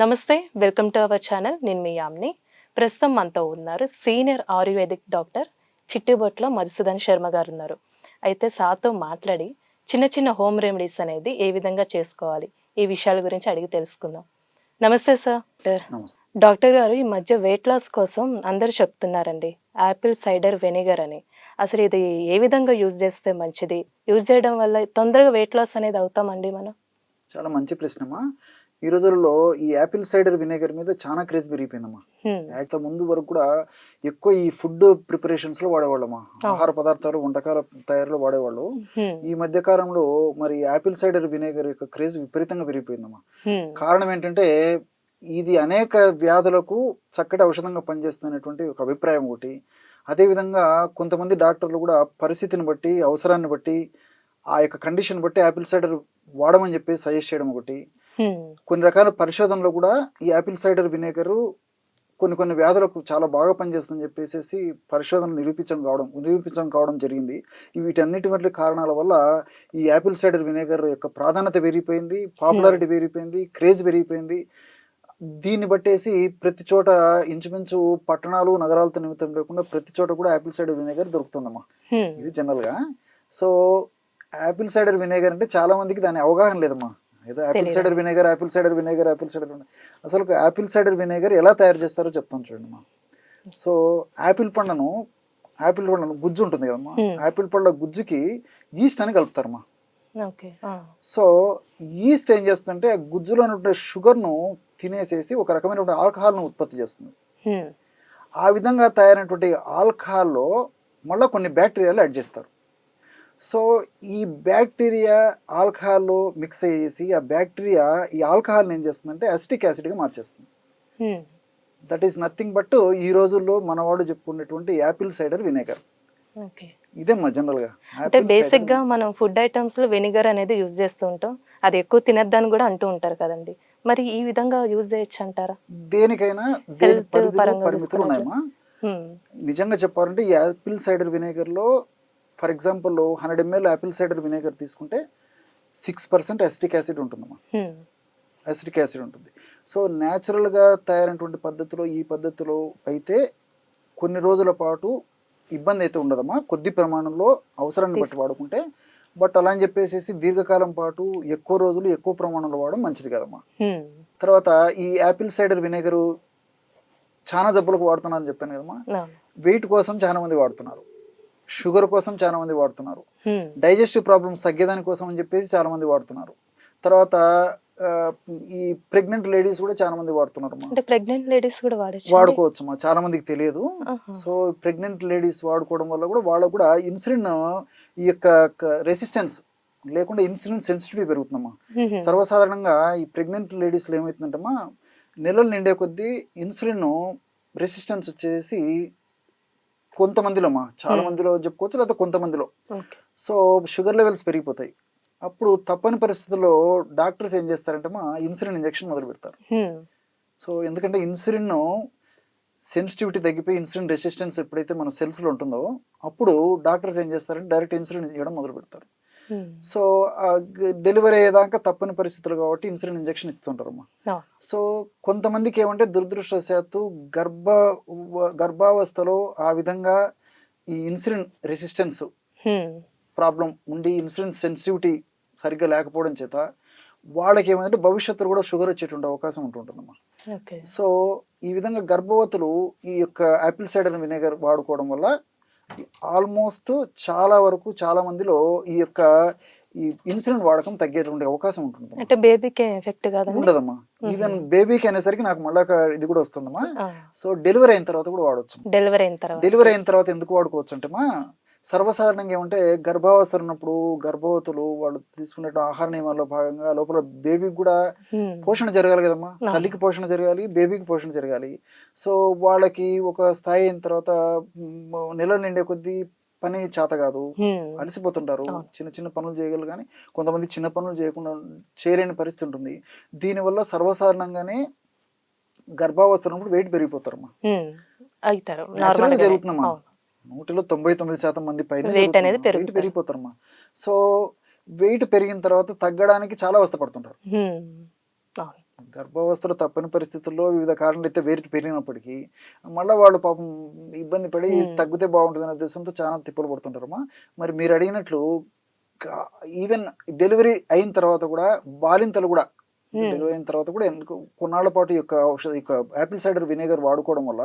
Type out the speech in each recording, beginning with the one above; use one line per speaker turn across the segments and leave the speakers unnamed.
నమస్తే, welcome to our channel. నేను మీ యామ్ని. ప్రస్తుతం మనతో ఉన్నారు senior ayurvedic doctor Chittibotla Madhusudan Sharma గారు ఉన్నారు. అయితే సార్తో మాట్లాడి చిన్న చిన్న హోమ్ రెమెడీస్ అనేది ఏ విధంగా చేసుకోవాలి ఈ విషయాల గురించి అడిగి తెలుసుకుందాం. నమస్తే సార్.
నమస్తే.
డాక్టర్ గారు, ఈ మధ్య వెయిట్ లాస్ కోసం అందరూ చెప్తున్నారండి యాపిల్ సైడర్ వెనిగర్ అని. అసలు ఇది ఏ విధంగా యూజ్ చేస్తే మంచిది? యూజ్ చేయడం వల్ల తొందరగా వెయిట్ లాస్ అనేది అవుతామండి మనం?
చాలా మంచి ప్రశ్నమ్మా. ఈ రోజుల్లో ఈ యాపిల్ సైడర్ వినేగర్ మీద చాలా క్రేజ్ పెరిగిపోయిందమ్మా. అయితే ముందు వరకు కూడా ఎక్కువ ఈ ఫుడ్ ప్రిపరేషన్స్ లో వాడేవాళ్ళమ్మా. ఆహార పదార్థాలు, వంటకాల తయారీలో వాడేవాళ్ళు. ఈ మధ్య కాలంలో మరి యాపిల్ సైడర్ వినేగర్ యొక్క క్రేజ్ విపరీతంగా పెరిగిపోయిందమ్మా. కారణం ఏంటంటే ఇది అనేక వ్యాధులకు చక్కటి ఔషధంగా పనిచేస్తున్నటువంటి ఒక అభిప్రాయం ఒకటి. అదేవిధంగా కొంతమంది డాక్టర్లు కూడా పరిస్థితిని బట్టి, అవసరాన్ని బట్టి, ఆ యొక్క కండిషన్ బట్టి యాపిల్ సైడర్ వాడమని చెప్పి సజెస్ట్ చేయడం ఒకటి. కొన్ని రకాల పరిశోధనలో కూడా ఈ యాపిల్ సైడర్ వినేగర్ కొన్ని వ్యాధులకు చాలా బాగా పనిచేస్తుందని చెప్పేసి పరిశోధనలు నిరూపించడం కావడం జరిగింది. వీటన్నిటి వంటి కారణాల వల్ల ఈ యాపిల్ సైడర్ వినేగర్ యొక్క ప్రాధాన్యత పెరిగిపోయింది, పాపులారిటీ పెరిగిపోయింది, క్రేజ్ పెరిగిపోయింది. దీన్ని బట్టేసి ప్రతి చోట ఇంచుమించు పట్టణాలు, నగరాలతో నిమిత్తం లేకుండా ప్రతి చోట కూడా యాపిల్ సైడర్ వినేగర్ దొరుకుతుందమ్మా. ఇది జనరల్గా. సో యాపిల్ సైడర్ వినేగర్ అంటే చాలా మందికి దాని అవగాహన లేదమ్మా. ఏదో యాపిల్ సైడర్ వినేగర్ అసలు యాపిల్ సైడర్ వినేగర్ ఎలా తయారు చేస్తారో చెప్తాను చూడండి అమ్మా. సో యాపిల్ పండ్లను గుజ్జు ఉంటుంది కదమ్మా, యాపిల్ పండ్ల గుజ్జుకి ఈస్ట్ అని కలుపుతారమ్మా. సో ఈస్ట్ ఏం చేస్తుందంటే ఆ గుజ్జులో ఉన్న షుగర్ను తినేసేసి ఒక రకమైనటువంటి ఆల్కహాల్ను ఉత్పత్తి చేస్తుంది. ఆ విధంగా తయారైనటువంటి ఆల్కహాల్లో మళ్ళీ కొన్ని బ్యాక్టీరియాలు యాడ్ చేస్తారు. సో ఈ బ్యాక్టీరియా ఆల్కహాల్లో మిక్స్ అయ్యేసి ఆ బ్యాక్టీరియా ఈ ఆల్కహాల్ని ఏం చేస్తుందంటే అసిటిక్ యాసిడ్గా మార్చేస్తుంది. దట్ ఈస్ నథింగ్ బట్ ఈ రోజుల్లో మనవాడు చెప్పుకునేటువంటి యాపిల్ సైడర్ వినేగర్. ఇదేమ్మా జనరల్గా.
అంటే బేసిక్ గా మనం ఫుడ్ ఐటమ్స్ లో వెనిగర్ అనేది యూజ్ చేస్తూ ఉంటాం, అది ఎక్కువ తినద్దని కూడా అంటూ ఉంటారు కదండి. మరి ఈ విధంగా యూజ్ చేయొచ్చు అంటారా?
దేనికైనా పరిమితులు ఉన్నాయమ్మా. నిజంగా చెప్పాలంటే ఈ యాపిల్ సైడర్ వినేగర్ లో for example 100 ml Apple cider vinegar తీసుకుంటే 6% అసిటిక్ యాసిడ్ ఉంటుందమ్మా. అసిటిక్ యాసిడ్ ఉంటుంది. సో న్యాచురల్గా తయారైనటువంటి ఈ పద్ధతిలో అయితే కొన్ని రోజుల పాటు ఇబ్బంది అయితే ఉండదమ్మా, కొద్ది ప్రమాణంలో అవసరాన్ని బట్టి వాడుకుంటే. బట్ అలా అని చెప్పేసి దీర్ఘకాలం పాటు ఎక్కువ రోజులు ఎక్కువ ప్రమాణంలో వాడడం మంచిది కదమ్మా. తర్వాత ఈ యాపిల్ సైడర్ వినేగరు చాలా జబ్బులకు వాడుతున్నారని చెప్పాను కదమ్మా. వెయిట్ కోసం చాలా మంది వాడుతున్నారు, షుగర్ కోసం చాలా మంది వాడుతున్నారు, డైజెస్టివ్ ప్రాబ్లమ్స్ తగ్గేదాని కోసం అని చెప్పేసి చాలా మంది వాడుతున్నారు. తర్వాత ఈ ప్రెగ్నెంట్ లేడీస్ కూడా చాలా మంది వాడుతున్నారు. వాడుకోవచ్చు, చాలా మందికి తెలియదు. సో ప్రెగ్నెంట్ లేడీస్ వాడుకోవడం వల్ల కూడా వాళ్ళకు కూడా ఇన్సులిన్ ఈ యొక్క రెసిస్టెన్స్ లేకుండా ఇన్సులిన్ సెన్సిటివిటీ పెరుగుతుందమ్మా. సర్వసాధారణంగా ఈ ప్రెగ్నెంట్ లేడీస్లో ఏమవుతుందంటమ్మా, నెలలు నిండే కొద్దీ ఇన్సులిన్ రెసిస్టెన్స్ వచ్చేసి కొంతమందిలో అమ్మా, చాలా మందిలో చెప్పుకోవచ్చు, లేకపోతే కొంతమందిలో. సో షుగర్ లెవెల్స్ పెరిగిపోతాయి. అప్పుడు తప్పని పరిస్థితుల్లో డాక్టర్స్ ఏం చేస్తారంటే ఇన్సులిన్ ఇంజెక్షన్ మొదలు పెడతారు. సో ఎందుకంటే ఇన్సులిన్ సెన్సిటివిటీ తగ్గిపోయి ఇన్సులిన్ రెసిస్టెన్స్ ఎప్పుడైతే మన సెల్స్లో ఉంటుందో అప్పుడు డాక్టర్స్ ఏం చేస్తారంటే డైరెక్ట్ ఇన్సులిన్ ఇవ్వడం మొదలు పెడతారు. సో డెలివరీ అయ్యేదాకా తప్పని పరిస్థితులు కాబట్టి ఇన్సులిన్ ఇంజెక్షన్ ఇస్తుంటారమ్మా. సో కొంతమందికి ఏమంటే దురదృష్టవశాత్తు గర్భావస్థలో ఆ విధంగా ఈ ఇన్సులిన్ రెసిస్టెన్స్ ప్రాబ్లం ఉండి ఇన్సులిన్ సెన్సిటివిటీ సరిగ్గా లేకపోవడం చేత వాళ్ళకి ఏమంటే భవిష్యత్తులో కూడా షుగర్ వచ్చేటువంటి అవకాశం ఉంటుందమ్మా. సో ఈ విధంగా గర్భవతులు ఈ యొక్క యాపిల్ సైడర్ వినేగర్ వాడుకోవడం వల్ల ఆల్మోస్ట్ చాలా వరకు చాలా మందిలో ఈ యొక్క ఈ ఇన్సులిన్ వాడకం తగ్గేటువంటి అవకాశం ఉంటుంది.
అంటే బేబీకి ఎఫెక్ట్
ఉండదమ్మా. ఈవెన్ బేబీకి అనేసరికి నాకు మళ్ళీ ఇది కూడా వస్తుందమ్మా. సో డెలివరీ అయిన తర్వాత కూడా వాడవచ్చు. డెలివరీ అయిన తర్వాత ఎందుకు వాడుకోవచ్చు అంటే సర్వసాధారణంగా ఏమంటే గర్భావస్థ ఉన్నప్పుడు గర్భవతులు వాళ్ళు తీసుకునే ఆహార నియమాల్లో భాగంగా లోపల బేబీకి కూడా పోషణ జరగాలి కదమ్మా. తల్లికి పోషణ జరగాలి, బేబీకి పోషణ జరగాలి. సో వాళ్ళకి ఒక స్థాయి అయిన తర్వాత నెలలు నిండే కొద్దీ పని చేత కాదు, అలసిపోతుంటారు, చిన్న చిన్న పనులు చేయగలరు. కానీ కొంతమంది చిన్న పనులు చేయలేని పరిస్థితి ఉంటుంది. దీనివల్ల సర్వసాధారణంగానే గర్భావస్థ ఉన్నప్పుడు వెయిట్ పెరిగిపోతారమ్మా. జరుగుతుందమ్మా. 99% మంది పైన వెయిట్ పెరిగిపోతారమ్మా. సో వెయిట్ పెరిగిన తర్వాత తగ్గడానికి చాలా అవస్థపడుతుంటారు. గర్భావస్థలో తప్పని పరిస్థితుల్లో వివిధ కారణాలు అయితే వేరు పెరిగినప్పటికీ మళ్ళీ వాళ్ళు పాపం ఇబ్బంది పడి తగ్గితే బాగుంటుంది అనే ఉద్దేశంతో చాలా తిప్పలు పడుతుంటారమ్మా. మరి మీరు అడిగినట్లు ఈవెన్ డెలివరీ అయిన తర్వాత కూడా బాలింతలు కూడా డెలివరీ అయిన తర్వాత కూడా కొన్నాళ్ల పాటు ఈ యొక్క యాపిల్ సైడర్ వినేగర్ వాడుకోవడం వల్ల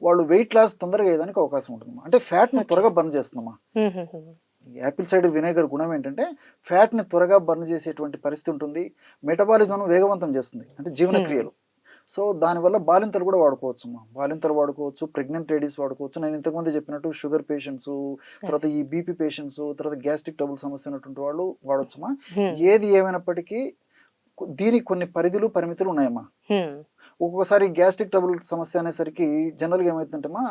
వాళ్ళు వెయిట్ లాస్ తొందరగా అయ్యేదానికి అవకాశం ఉంటుందమ్మా. అంటే ఫ్యాట్ ని త్వరగా బర్న్ చేస్తుందమ్మా. యాపిల్ సైడర్ వినేగర్ గుణం ఏంటంటే ఫ్యాట్ ని త్వరగా బర్న్ చేసేటువంటి పరిస్థితి ఉంటుంది, మెటబాలిజం వేగవంతం చేస్తుంది, అంటే జీవనక్రియలు. సో దానివల్ల బాలింతలు కూడా వాడుకోవచ్చు అమ్మా. బాలింతలు వాడుకోవచ్చు, ప్రెగ్నెంట్ లేడీస్ వాడుకోవచ్చు. నేను ఇంతకుముందు చెప్పినట్టు షుగర్ పేషెంట్స్, తర్వాత ఈ బీపీ పేషెంట్స్, తర్వాత గ్యాస్ట్రిక్ ట్రబుల్ సమస్య ఉన్నటువంటి వాళ్ళు వాడొచ్చమ్మా. ఏది ఏమైనప్పటికీ దీనికి కొన్ని పరిధులు పరిమితులు ఉన్నాయమ్మా. ఒక్కొక్కసారి గ్యాస్ట్రిక్ ట్రబుల్ సమస్య అనేసరికి జనరల్గా ఏమవుతుందమ్మా,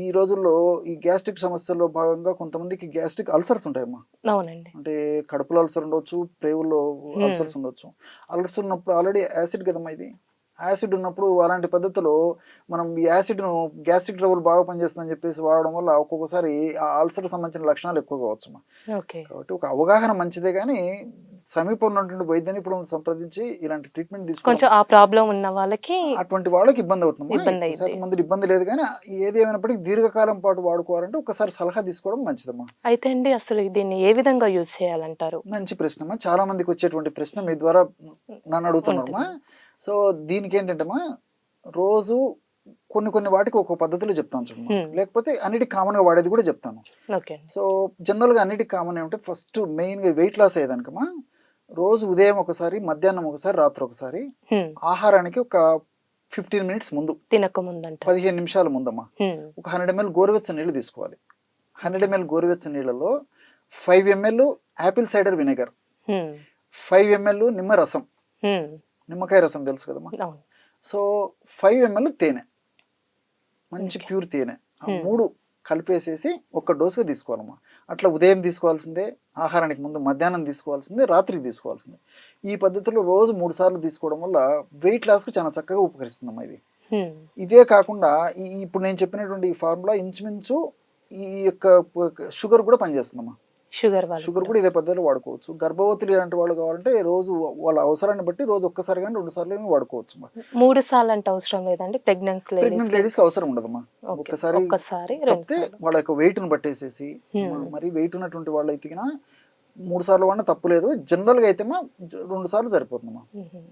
ఈ రోజుల్లో ఈ గ్యాస్ట్రిక్ సమస్యల్లో భాగంగా కొంతమందికి గ్యాస్ట్రిక్ అల్సర్స్ ఉంటాయమ్మా. అంటే కడుపులో అల్సర్ ఉండొచ్చు, ప్రేవుల్లో అల్సర్స్ ఉండొచ్చు. అల్సర్ ఉన్నప్పుడు ఆల్రెడీ యాసిడ్ కదమ్మా, ఇది యాసిడ్ ఉన్నప్పుడు అలాంటి పద్ధతిలో మనం ఈ యాసిడ్ను గ్యాస్ట్రిక్ ట్రబుల్ బాగా పనిచేస్తుందని చెప్పేసి వాడడం వల్ల ఒక్కొక్కసారి ఆ అల్సర్ సంబంధించిన లక్షణాలు ఎక్కువగా వచ్చమ్మా. కాబట్టి ఒక అవగాహన మంచిదే, కానీ సమీపంలో ఉన్నటువంటి వైద్య నిపుణులను సంప్రదించి ఇలాంటి ట్రీట్మెంట్
తీసుకుంటే ఆ ప్రాబ్లం ఉన్న వాళ్ళకి
అటువంటి వాళ్ళకి ఇబ్బంది అవుతుంది. మంది ఇబ్బంది లేదు, కానీ ఏది ఏమైనప్పటికీ దీర్ఘకాలం పాటు వాడుకోవాలంటే ఒకసారి సలహా తీసుకోవడం మంచిదమ్మా.
అయితే అండి అసలు దీన్ని ఏ విధంగా యూజ్ చేయాలంటారు?
మంచి ప్రశ్న అమ్మా. చాలా మందికి వచ్చేటువంటి ప్రశ్న మీ ద్వారా నన్ను అడుగుతున్నారమ్మా. సో దీనికి ఏంటంటమ్మా, రోజు కొన్ని వాటికి ఒక పద్ధతిలో చెప్తాను చూడమ్మా, లేకపోతే అన్నిటికి కామన్ గా వాడేది కూడా చెప్తాను. సో జనరల్ గా అన్నిటికి కామన్ ఏమంటే ఫస్ట్ మెయిన్ గా వెయిట్ లాస్ అయ్యేదానికమ్మా, రోజు ఉదయం ఒకసారి, మధ్యాహ్నం ఒకసారి, రాత్రి ఒకసారి, ఆహారానికి ఒక 15 మినిట్స్ ముందు,
తినక ముందు
15 నిమిషాల ముందమ్మా, ఒక 100 ml గోరువెచ్చని నీళ్ళు తీసుకోవాలి. 100 ml గోరువెచ్చని నీళ్ళలో 5 ml యాపిల్ సైడర్ విnegar, 5 ml నిమ్మ రసం, నిమ్మకాయ రసం తెలుసు కదమ్మా. సో 5 ml తేనె, మంచి ప్యూర్ తేనె, ఆ 3 కలిపేసేసి ఒక్క డోసుగా తీసుకోవాలమ్మా. అట్లా ఉదయం తీసుకోవాల్సిందే, ఆహారానికి ముందు, మధ్యాహ్నం తీసుకోవాల్సిందే, రాత్రికి తీసుకోవాల్సిందే. ఈ పద్ధతిలో రోజు 3 సార్లు తీసుకోవడం వల్ల వెయిట్ లాస్ కు చాలా చక్కగా ఉపకరిస్తుందమ్మా ఇది. ఇదే కాకుండా ఇప్పుడు నేను చెప్పినటువంటి ఈ ఫార్ములా ఇంచుమించు ఈ యొక్క షుగర్ కూడా పనిచేస్తుందమ్మా. షుగర్ కూడా ఇదే పద్ధతిలో వాడుకోవచ్చు. గర్భవతులు ఇలాంటి వాళ్ళు కావాలంటే రోజు వాళ్ళ అవసరాన్ని బట్టి రోజు ఒక్కసారి కానీ 2 సార్లు వాడుకోవచ్చు.
3 సార్లు అంటే అవసరం లేదండి ప్రెగ్నెంట్
లేడీస్ కి అవసరం ఉండదమ్మా. ఒక్కసారి వాళ్ళ యొక్క వెయిట్ ను బట్టేసేసి, మరి వెయిట్ ఉన్నటువంటి వాళ్ళు అయితే 3 సార్లు వాడినా తప్పు లేదు. జనరల్ గా అయితే 2 సార్లు సరిపోతుందమ్మా.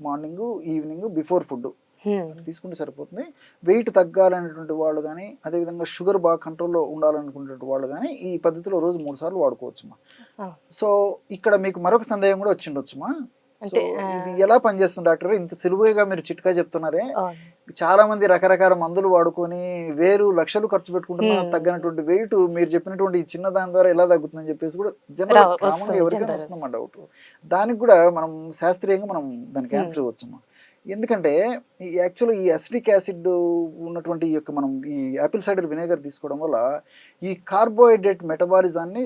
మార్నింగ్, ఈవినింగ్, బిఫోర్ ఫుడ్ తీసుకుంటే సరిపోతుంది. వెయిట్ తగ్గాలనేటువంటి వాళ్ళు కానీ, అదేవిధంగా షుగర్ బాగా కంట్రోల్లో ఉండాలనుకునేటువంటి వాళ్ళు కానీ ఈ పద్ధతిలో రోజు 3 సార్లు వాడుకోవచ్చుమా. సో ఇక్కడ మీకు మరొక సందేహం కూడా వచ్చిండొచ్చుమా, ఇది ఎలా పనిచేస్తుంది డాక్టర్, ఇంత సులువుగా మీరు చిట్కా చెప్తున్నారే, చాలా మంది రకరకాల మందులు వాడుకొని లక్షలు ఖర్చు పెట్టుకుంటున్నా తగ్గినటువంటి వెయిట్ మీరు చెప్పినటువంటి చిన్న దాని ద్వారా ఎలా తగ్గుతుందని చెప్పేసి కూడా జనరల్ కామన్ గా ఎవరికైనా వస్తుందమ్మా డౌట్. దానికి కూడా మనం శాస్త్రీయంగా మనం దానికి ఆన్సర్ ఇవ్వచ్చమ్మా. ఎందుకంటే యాక్చువల్గా ఈ అసిటిక్ యాసిడ్ ఉన్నటువంటి మనం ఈ యాపిల్ సైడర్ వినేగర్ తీసుకోవడం వల్ల ఈ కార్బోహైడ్రేట్ మెటబాలిజాన్ని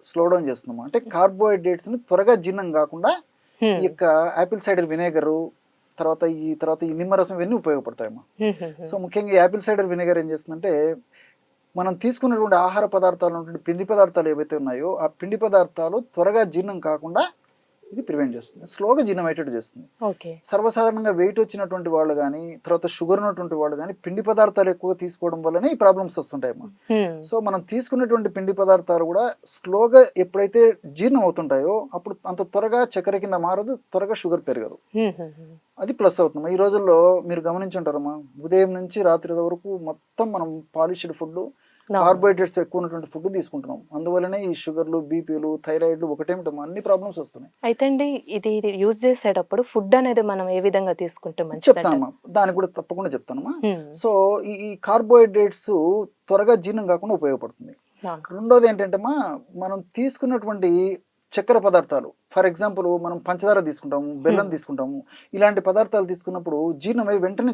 స్లో డౌన్ చేస్తున్నాం. అంటే కార్బోహైడ్రేట్స్ ని త్వరగా జీర్ణం కాకుండా ఈ యొక్క యాపిల్ సైడర్ వినేగర్, తర్వాత ఈ నిమ్మరసం ఇవన్నీ ఉపయోగపడతాయమ్మా. సో ముఖ్యంగా యాపిల్ సైడర్ వినేగర్ ఏం చేస్తుందంటే, మనం తీసుకున్నటువంటి ఆహార పదార్థాలు ఉన్నటువంటి పిండి పదార్థాలు ఏవైతే ఉన్నాయో ఆ పిండి పదార్థాలు త్వరగా జీర్ణం కాకుండా ఇది ప్రివెంట్ చేస్తుంది, స్లోగా జీర్ణం అయ్యేటట్టు చేస్తుంది. సర్వసాధారణంగా వెయిట్ వచ్చినటువంటి వాళ్ళు కానీ, తర్వాత షుగర్ ఉన్నటువంటి వాళ్ళు కానీ పిండి పదార్థాలు ఎక్కువగా తీసుకోవడం వల్లనే ఈ ప్రాబ్లమ్స్ వస్తుంటాయమ్మా. సో మనం తీసుకున్నటువంటి పిండి పదార్థాలు కూడా స్లోగా ఎప్పుడైతే జీర్ణం అవుతుంటాయో అప్పుడు అంత త్వరగా చక్కెర కింద మారదు, త్వరగా షుగర్ పెరగదు. అది ప్లస్ అవుతుందమ్మా. ఈ రోజుల్లో మీరు గమనించుంటారమ్మా, ఉదయం నుంచి రాత్రి వరకు మొత్తం మనం పాలిష్డ్ ఫుడ్, కార్బోహైడ్రేట్స్ ఎక్కువ ఉన్నటువంటి ఫుడ్ తీసుకుంటున్నాం. అందువల్లనే ఈ షుగర్లు, బీపీలు, థైరాయిడ్లు ఒకటేమిటమ్మా అన్ని ప్రాబ్లమ్స్ వస్తున్నాయి.
అయితే అండి ఇది యూజ్ చేసేటప్పుడు ఫుడ్ అనేది మనం ఏ విధంగా తీసుకుంటే
చెప్తానమ్మా, దానికి కూడా తప్పకుండా చెప్తానమ్మా. సో ఈ కార్బోహైడ్రేట్స్ త్వరగా జీర్ణం కాకుండా ఉపయోగపడుతుంది. రెండోది ఏంటంటేమ్మా, మనం తీసుకున్నటువంటి చక్కెర పదార్థాలు, ఫర్ ఎగ్జాంపుల్ మనం పంచదార తీసుకుంటాము, బెల్లం తీసుకుంటాము, ఇలాంటి పదార్థాలు తీసుకున్నప్పుడు జీర్ణమై వెంటనే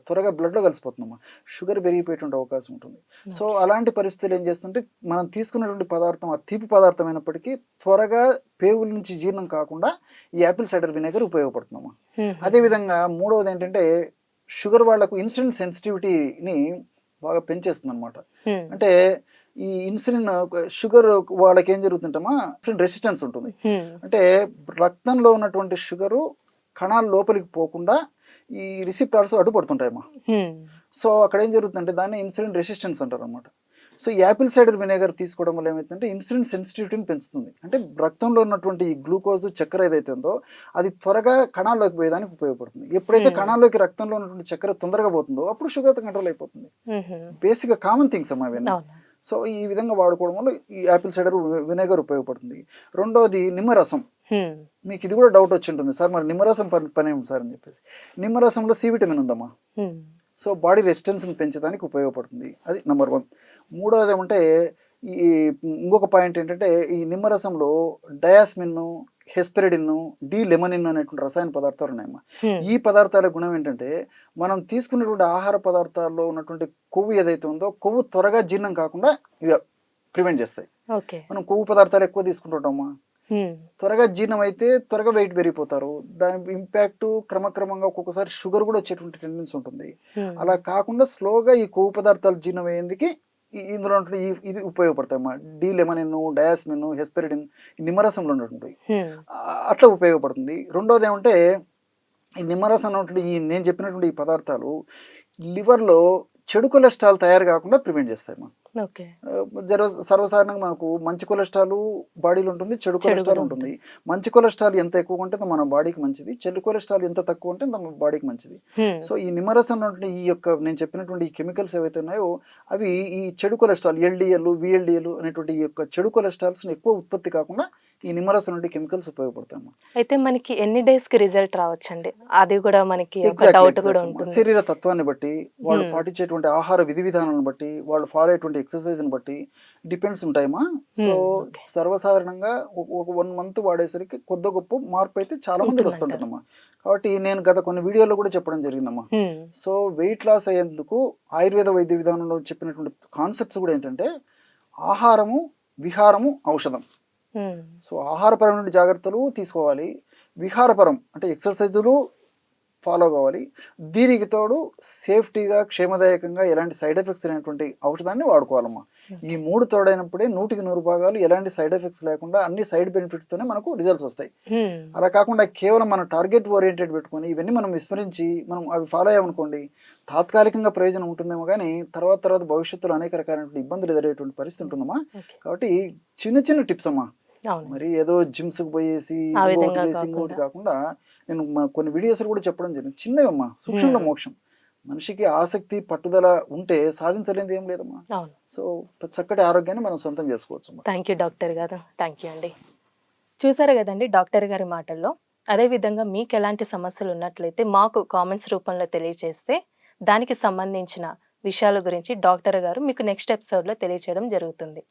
త్వరగా బ్లడ్ లో కలిసిపోతుందమ్మా, షుగర్ పెరిగిపోయేటువంటి అవకాశం ఉంటుంది. సో అలాంటి పరిస్థితులు ఏం చేస్తుంటే మనం తీసుకున్నటువంటి పదార్థం ఆ తీపి పదార్థం అయినప్పటికీ త్వరగా పేగుల నుంచి జీర్ణం కాకుండా ఈ యాపిల్ సైడర్ వినేగర్ ఉపయోగపడుతుందమ్మా. అదేవిధంగా మూడవది ఏంటంటే, షుగర్ వాళ్లకు ఇన్సులిన్ సెన్సిటివిటీని బాగా పెంచేస్తుంది అనమాట. అంటే ఈ ఇన్సులిన్ షుగర్ వాళ్ళకి ఏం జరుగుతుంటామా, ఇన్సులిన్ రెసిస్టెన్స్ ఉంటుంది. అంటే రక్తంలో ఉన్నటువంటి షుగరు కణాలు లోపలికి పోకుండా ఈ రిసిప్టార్స్ అడ్డుపడుతుంటాయమ్మా. సో అక్కడ ఏం జరుగుతుందంటే దాన్ని ఇన్సులిన్ రెసిస్టెన్స్ అంటారు అనమాట. సో ఈ యాపిల్ సైడర్ వినేగర్ తీసుకోవడం వల్ల ఏమైతుందంటే ఇన్సులిన్ సెన్సిటివిటీని పెంచుతుంది. అంటే రక్తంలో ఉన్నటువంటి ఈ గ్లూకోజ్ చక్కెర ఏదైతే ఉందో అది త్వరగా కణాల్లోకి పోయేదానికి ఉపయోగపడుతుంది. ఎప్పుడైతే కణాల్లోకి రక్తంలో ఉన్నటువంటి చక్కెర తొందరగా పోతుందో అప్పుడు షుగర్ కంట్రోల్ అయిపోతుంది. బేసిక్గా కామన్ థింగ్స్ అమ్మా అవన్నీ. సో ఈ విధంగా వాడుకోవడం వల్ల ఈ యాపిల్ సైడర్ వినేగర్ ఉపయోగపడుతుంది. రెండోది నిమ్మరసం. మీకు ఇది కూడా డౌట్ వచ్చి ఉంటుంది, సార్ మరి నిమ్మరసం పని ఏమి సార్ అని చెప్పేసి. నిమ్మరసంలో సి విటమిన్ ఉందమ్మా. సో బాడీ రెసిస్టెన్స్ని పెంచడానికి ఉపయోగపడుతుంది. అది నెంబర్ 1. మూడవది ఏమంటే ఈ ఇంకొక పాయింట్ ఏంటంటే ఈ నిమ్మరసంలో డయాస్మిన్, హెస్పెరిడిన్, డి లెమనిన్ అనేటువంటి రసాయన పదార్థాలు ఉన్నాయమ్మా. ఈ పదార్థాల గుణం ఏంటంటే మనం తీసుకున్నటువంటి ఆహార పదార్థాల్లో ఉన్నటువంటి కొవ్వు ఏదైతే ఉందో కొవ్వు త్వరగా జీర్ణం కాకుండా ఇవి ప్రివెంట్ చేస్తాయి. మనం కొవ్వు పదార్థాలు ఎక్కువ తీసుకుంటుంటామా, త్వరగా జీర్ణం అయితే త్వరగా వెయిట్ పెరిగిపోతారు. దాని ఇంపాక్ట్ క్రమక్రమంగా ఒక్కొక్కసారి షుగర్ కూడా వచ్చేటువంటి టెండెన్సీ ఉంటుంది. అలా కాకుండా స్లోగా ఈ కొవ్వు పదార్థాలు జీర్ణం అయ్యేందుకు ఇందులో ఇది ఉపయోగపడతాయమ్మా. డి లెమనిన్, డయాస్మిన్, హెస్పెరిడిన్ నిమ్మరసంలో ఉన్నటువంటి అట్లా ఉపయోగపడుతుంది. రెండోది ఏమంటే ఈ నిమ్మరసం ఉన్నటువంటి ఈ నేను చెప్పినటువంటి ఈ పదార్థాలు లివర్లో చెడు కొలెస్ట్రాల్ తయారు కాకుండా ప్రివెంట్ చేస్తాయమ్మా. సర్వసాధారణంగా మనకు మంచి కొలెస్ట్రాల్ బాడీలో ఉంటుంది, చెడు కొలెస్ట్రాల్ ఉంటుంది. మంచి కొలెస్ట్రాల్ ఎంత ఎక్కువ ఉంటే మన బాడీకి మంచిది, చెడు కొలెస్ట్రాల్ ఎంత తక్కువ ఉంటే మన బాడీకి మంచిది. సో ఈ నిమ్మరసం ఈ యొక్క నేను చెప్పినటువంటి ఈ కెమికల్స్ ఏవైతే ఉన్నాయో అవి ఈ చెడు కొలెస్ట్రాల్ ఎల్డిఎల్, విఎల్డిఎల్ అనేటువంటి ఈ యొక్క చెడు కొలెస్ట్రాల్స్ ఎక్కువ ఉత్పత్తి కాకుండా ఈ నిమ్మరసం నుండి కెమికల్స్ ఉపయోగపడతాయి.
అయితే మనకి ఎన్ని డేస్ కి రిజల్ట్ రావచ్చండి? అది కూడా మనకి డౌట్ కూడా ఉంటుంది.
శరీర తత్వాన్ని బట్టి, వాళ్ళు పాటించేటువంటి ఆహార విధి విధానాలను బట్టి, వాళ్ళు ఫాలో అయ్యేటువంటి ఎక్సర్సైజ్ ని బట్టి డిపెండ్స్ ఉంటాయమ్మా. సో సర్వసాధారణంగా ఒక 1 month వాడేసరికి కొద్ది గొప్ప మార్పు అయితే చాలా మంది వస్తుంటుందమ్మా. కాబట్టి నేను గత కొన్ని వీడియోలో కూడా చెప్పడం జరిగిందమ్మా. సో వెయిట్ లాస్ అయ్యేందుకు ఆయుర్వేద వైద్య విధానంలో చెప్పినటువంటి కాన్సెప్ట్స్ కూడా ఏంటంటే ఆహారము, విహారము, ఔషధం. సో ఆహారపరమైన జాగ్రత్తలు తీసుకోవాలి, విహారపరం అంటే ఎక్సర్సైజులు ఫాలో కావాలి, దీనికి తోడు సేఫ్టీగా క్షేమదాయకంగా ఎలాంటి సైడ్ ఎఫెక్ట్స్ అనేటువంటి ఔషధాన్ని వాడుకోవాలమ్మా. ఈ 3 తోడైనప్పుడే 100% ఎలాంటి సైడ్ ఎఫెక్ట్స్ లేకుండా అన్ని సైడ్ బెనిఫిట్స్ తోనే మనకు రిజల్ట్స్ వస్తాయి. అలా కాకుండా కేవలం మన టార్గెట్ ఓరియంటెడ్ పెట్టుకొని ఇవన్నీ మనం విస్మరించి మనం అవి ఫాలో అయ్యామనుకోండి తాత్కాలికంగా ప్రయోజనం ఉంటుందేమో కానీ తర్వాత భవిష్యత్తులో అనేక రకాలైనటువంటి ఇబ్బందులు ఎదురయ్యేటువంటి పరిస్థితి ఉంటుందమ్మా. కాబట్టి చిన్న టిప్స్ అమ్మా, మరి ఏదో జిమ్స్ కు పోయేసి ఇంకోటి కాకుండా నేను కొన్ని వీడియోస్ కూడా చెప్పడం జరిగింది. చిన్నవమ్మా, సూక్ష్మంలో మోక్షం. మనిషికి ఆసక్తి పట్టుదల ఉంటే సాధించలేనిది ఏం లేదమ్మా. సో చక్కటి ఆరోగ్యాన్ని మనం సొంతం చేసుకోవచ్చు.
థ్యాంక్ యూ డాక్టర్ గారు, థ్యాంక్ యూ అండి. చూసారు కదండి డాక్టర్ గారి మాటల్లో. అదేవిధంగా మీకు ఎలాంటి సమస్యలు ఉన్నట్లయితే మాకు కామెంట్స్ రూపంలో తెలియజేస్తే దానికి సంబంధించిన విషయాల గురించి డాక్టర్ గారు మీకు నెక్స్ట్ ఎపిసోడ్లో తెలియజేయడం జరుగుతుంది.